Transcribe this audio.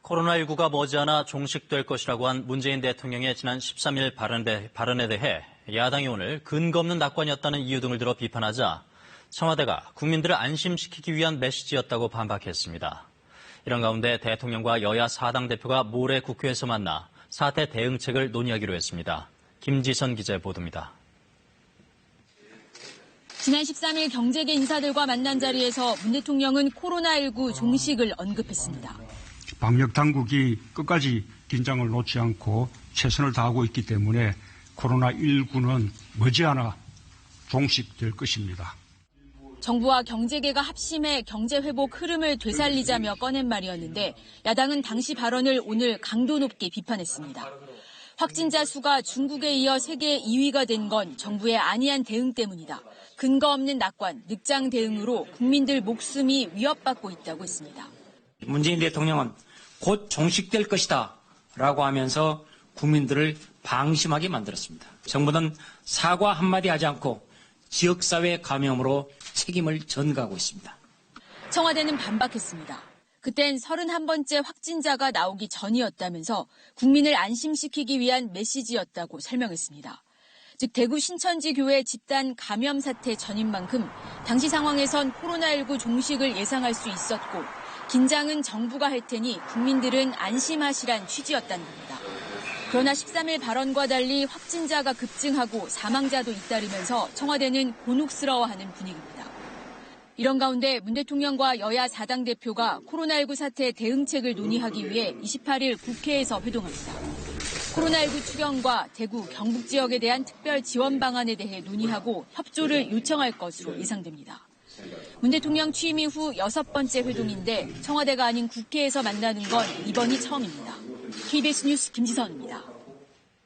코로나19가 머지않아 종식될 것이라고 한 문재인 대통령의 지난 13일 발언에 대해 야당이 오늘 근거 없는 낙관이었다는 이유 등을 들어 비판하자 청와대가 국민들을 안심시키기 위한 메시지였다고 반박했습니다. 이런 가운데 대통령과 여야 4당 대표가 모레 국회에서 만나 사태 대응책을 논의하기로 했습니다. 김지선 기자의 보도입니다. 지난 13일 경제계 인사들과 만난 자리에서 문 대통령은 코로나19 종식을 언급했습니다. 방역당국이 끝까지 긴장을 놓지 않고 최선을 다하고 있기 때문에 코로나19는 머지않아 종식될 것입니다. 정부와 경제계가 합심해 경제회복 흐름을 되살리자며 꺼낸 말이었는데 야당은 당시 발언을 오늘 강도 높게 비판했습니다. 확진자 수가 중국에 이어 세계 2위가 된 건 정부의 안이한 대응 때문이다. 근거 없는 낙관, 늑장 대응으로 국민들 목숨이 위협받고 있다고 했습니다. 문재인 대통령은 곧 종식될 것이다 라고 하면서 국민들을 방심하게 만들었습니다. 정부는 사과 한마디 하지 않고 지역사회 감염으로 책임을 전가하고 있습니다. 청와대는 반박했습니다. 그땐 31번째 확진자가 나오기 전이었다면서 국민을 안심시키기 위한 메시지였다고 설명했습니다. 즉 대구 신천지 교회 집단 감염 사태 전인 만큼 당시 상황에선 코로나19 종식을 예상할 수 있었고 긴장은 정부가 할 테니 국민들은 안심하시란 취지였다는 겁니다. 그러나 13일 발언과 달리 확진자가 급증하고 사망자도 잇따르면서 청와대는 곤혹스러워하는 분위기입니다. 이런 가운데 문 대통령과 여야 4당 대표가 코로나19 사태 대응책을 논의하기 위해 28일 국회에서 회동합니다. 코로나19 추경과 대구, 경북 지역에 대한 특별 지원 방안에 대해 논의하고 협조를 요청할 것으로 예상됩니다. 문 대통령 취임 이후 6번째 회동인데 청와대가 아닌 국회에서 만나는 건 이번이 처음입니다. KBS 뉴스 김지선입니다.